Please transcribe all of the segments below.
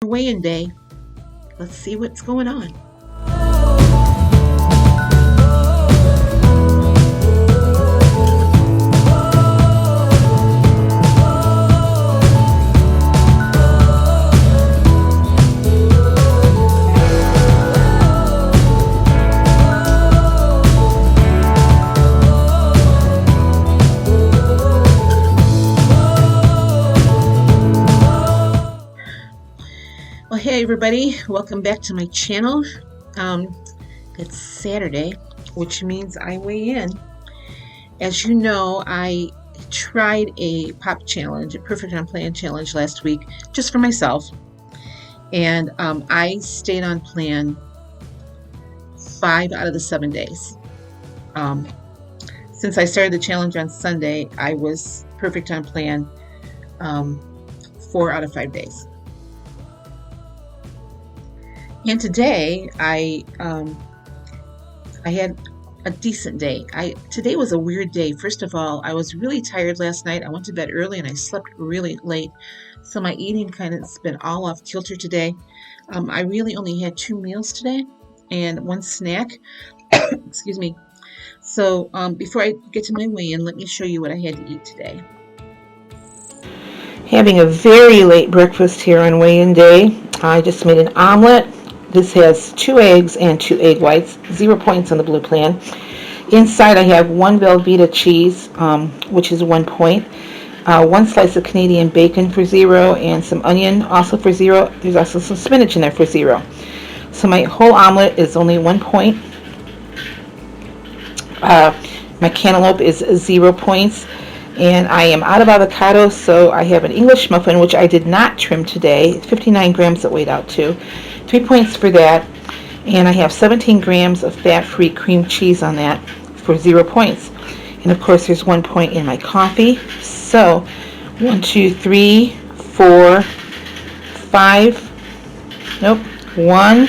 weigh-in day. Let's see what's going on. Well, hey everybody, welcome back to my channel. It's Saturday, which means I weigh in. As you know, I tried a pop challenge, a perfect on plan challenge last week, just for myself. And I stayed on plan 5 out of the 7 days. Since I started the challenge on Sunday, I was perfect on plan 4 out of 5 days. And today I had a decent day. Today was a weird day. First of all, I was really tired last night. I went to bed early and I slept really late. So my eating kind of has been all off kilter today. I really only had 2 meals today and 1 snack. Excuse me. So before I get to my weigh-in, let me show you what I had to eat today. Having a very late breakfast here on weigh-in day. I just made an omelet. This has 2 eggs and 2 egg whites, 0 points on the blue plan. Inside I have 1 Velveeta cheese, which is 1 point, 1 slice of Canadian bacon for 0, and some onion also for 0. There's also some spinach in there for 0. So my whole omelet is only 1 point. My cantaloupe is 0 points. And I am out of avocado, so I have an English muffin, which I did not trim today. 59 grams it weighed out to. 3 points for that. And I have 17 grams of fat-free cream cheese on that for 0 points. And of course, there's 1 point in my coffee. So, 1, 2, 3, 4, 5. Nope. 1,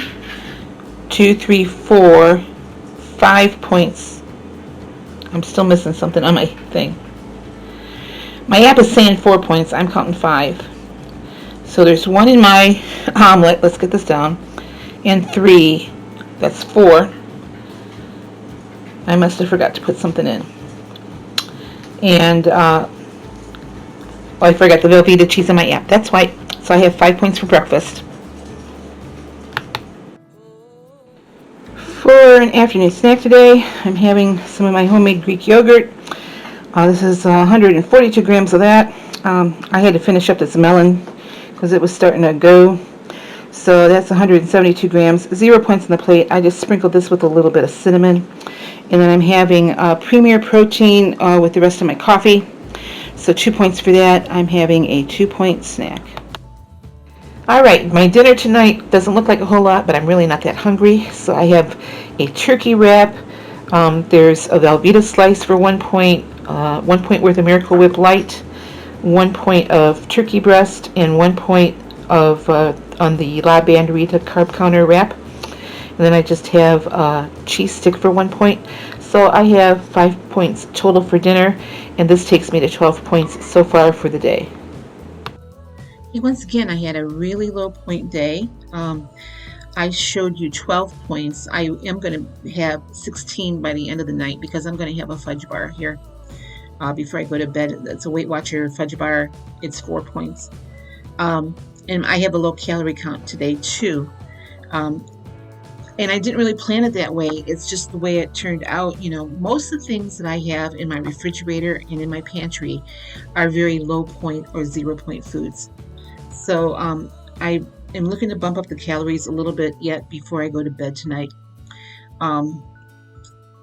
2, 3, 4, 5 points. I'm still missing something on my thing. My app is saying 4 points. I'm counting 5. So there's 1 in my omelet. Let's get this down. And 3. That's 4. I must have forgot to put something in. And I forgot the Velveeta cheese in my app. That's why. So I have 5 points for breakfast. For an afternoon snack today, I'm having some of my homemade Greek yogurt. This is 142 grams of that. I had to finish up this melon because it was starting to go. So that's 172 grams, 0 points on the plate. I just sprinkled this with a little bit of cinnamon. And then I'm having Premier protein with the rest of my coffee. So 2 points for that. I'm having a 2-point snack. Alright, my dinner tonight doesn't look like a whole lot, but I'm really not that hungry. So I have a turkey wrap. There's a Velveeta slice for 1 point. 1 point worth of Miracle Whip Light, 1 point of turkey breast, and 1 point of on the La Banderita carb counter wrap. And then I just have a cheese stick for 1 point. So I have 5 points total for dinner, and this takes me to 12 points so far for the day. Hey, once again, I had a really low point day. I showed you 12 points. I am going to have 16 by the end of the night because I'm going to have a fudge bar here. Before I go to bed. It's a Weight Watcher fudge bar. It's 4 points. And I have a low calorie count today too. And I didn't really plan it that way. It's just the way it turned out. You know, most of the things that I have in my refrigerator and in my pantry are very low point or 0 point foods. So I am looking to bump up the calories a little bit yet before I go to bed tonight.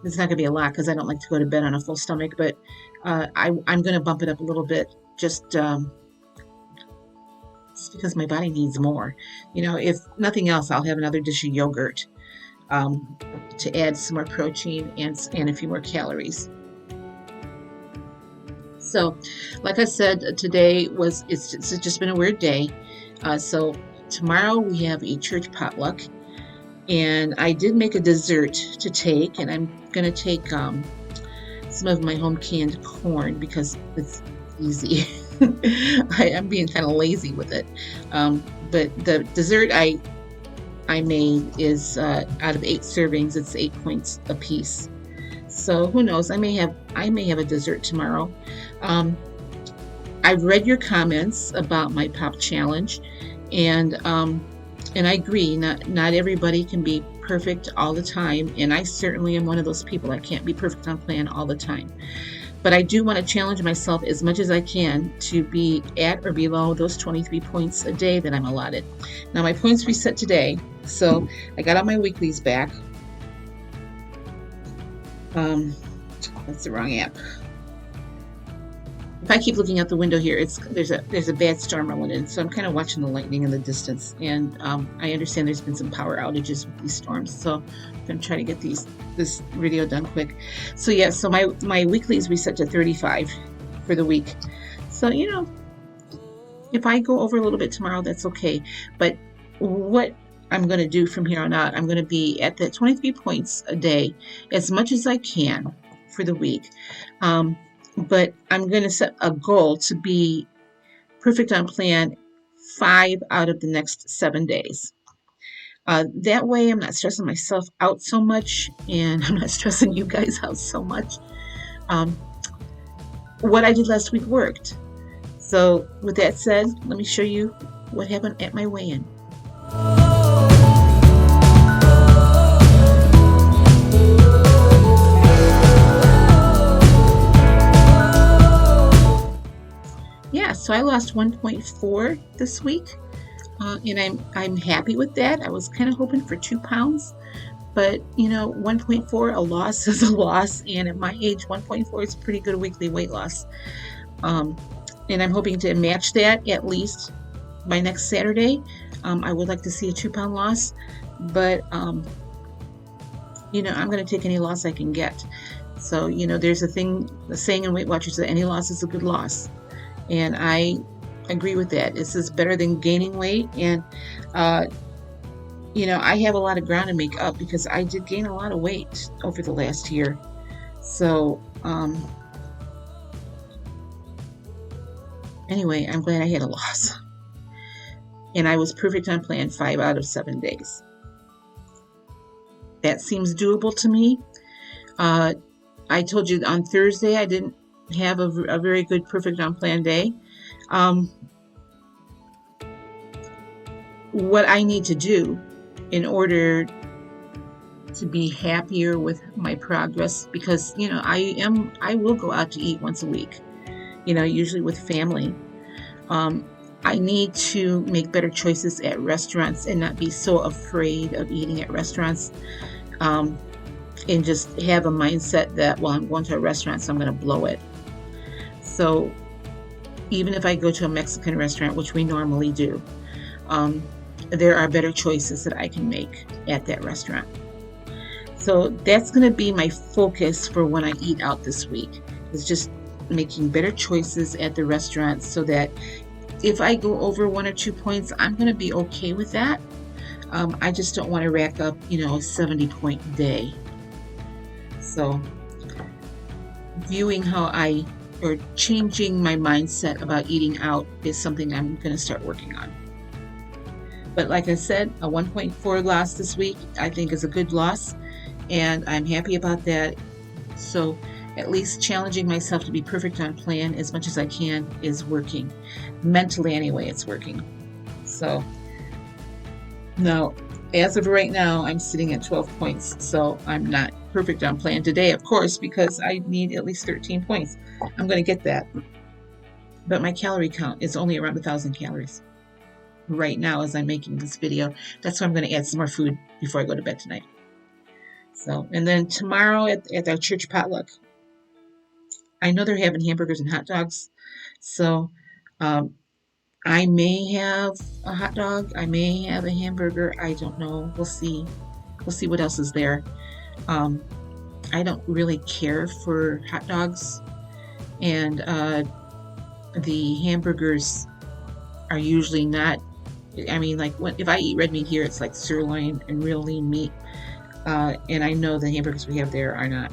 It's not going to be a lot because I don't like to go to bed on a full stomach, but I'm going to bump it up a little bit just because my body needs more. You know, if nothing else, I'll have another dish of yogurt to add some more protein and a few more calories. So, like I said, today it's just been a weird day. So tomorrow we have a church potluck. And I did make a dessert to take, and I'm going to take some of my home canned corn because it's easy. I'm being kind of lazy with it. but the dessert I made is out of 8 servings. It's 8 points a piece. So who knows? I may have a dessert tomorrow. Um, I've read your comments about my pop challenge, and I agree. Not everybody can be perfect all the time, and I certainly am one of those people. I can't be perfect on plan all the time. But I do want to challenge myself as much as I can to be at or below those 23 points a day that I'm allotted. Now my points reset today, so I got all my weeklies back. That's the wrong app. If I keep looking out the window here, there's a bad storm rolling in, so I'm kind of watching the lightning in the distance. And I understand there's been some power outages with these storms, so I'm going to try to get this video done quick. So yeah, so my weeklies reset to 35 for the week. So if I go over a little bit tomorrow, that's okay. But what I'm going to do from here on out, I'm going to be at the 23 points a day as much as I can for the week. But I'm going to set a goal to be perfect on plan 5 out of the next 7 days. That way I'm not stressing myself out so much, and I'm not stressing you guys out so much. What I did last week worked. So with that said, let me show you what happened at my weigh-in. Yeah, so I lost 1.4 this week, and I'm happy with that. I was kind of hoping for 2 pounds, but 1.4, a loss is a loss, and at my age, 1.4 is a pretty good weekly weight loss. And I'm hoping to match that at least by next Saturday. I would like to see a 2-pound loss, but I'm going to take any loss I can get. So there's a saying in Weight Watchers that any loss is a good loss. And I agree with that. This is better than gaining weight. And, I have a lot of ground to make up because I did gain a lot of weight over the last year. So, anyway, I'm glad I had a loss. And I was perfect on plan 5 out of 7 days. That seems doable to me. I told you on Thursday I didn't have a very good perfect on plan day. What I need to do in order to be happier with my progress, because I will go out to eat once a week, usually with family. I need to make better choices at restaurants and not be so afraid of eating at restaurants. And just have a mindset that, well, I'm going to a restaurant, so I'm going to blow it. So even if I go to a Mexican restaurant, which we normally do, there are better choices that I can make at that restaurant. So that's going to be my focus for when I eat out this week, is just making better choices at the restaurant so that if I go over 1 or 2 points, I'm going to be okay with that. I just don't want to rack up, a 70-point day. So changing my mindset about eating out is something I'm going to start working on. But like I said, a 1.4 loss this week I think is a good loss, and I'm happy about that. So at least challenging myself to be perfect on plan as much as I can is working. Mentally anyway, it's working. So now, as of right now, I'm sitting at 12 points, so I'm not perfect on plan today, of course, because I need at least 13 points. I'm going to get that. But my calorie count is only around 1,000 calories right now as I'm making this video. That's why I'm going to add some more food before I go to bed tonight. So, and then tomorrow at our church potluck, I know they're having hamburgers and hot dogs. So, I may have a hot dog. I may have a hamburger. I don't know. We'll see. We'll see what else is there. I don't really care for hot dogs, and the hamburgers are usually not. I mean, like if I eat red meat here, it's like sirloin and real lean meat, and I know the hamburgers we have there are not.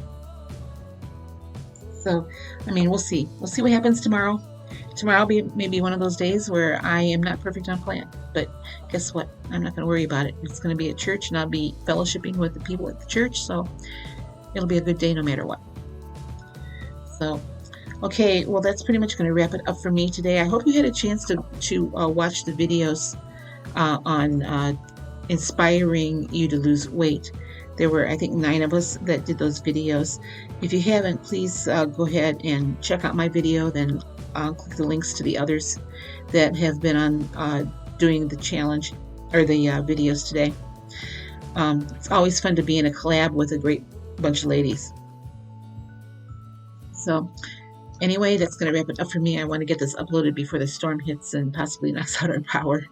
So, I mean, we'll see. We'll see what happens tomorrow. Tomorrow will be maybe one of those days where I am not perfect on plan. But guess what? I'm not going to worry about it. It's going to be at church, and I'll be fellowshipping with the people at the church. So it'll be a good day no matter what. So, okay, well, that's pretty much going to wrap it up for me today. I hope you had a chance to watch the videos on inspiring you to lose weight. There were, I think, 9 of us that did those videos. If you haven't, please go ahead and check out my video, then click the links to the others that have been on doing the challenge or the videos today. It's always fun to be in a collab with a great bunch of ladies. So anyway, that's going to wrap it up for me. I want to get this uploaded before the storm hits and possibly knocks out our power.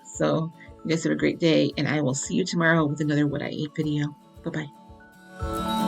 So you guys have a great day, and I will see you tomorrow with another What I Ate video. Bye-bye.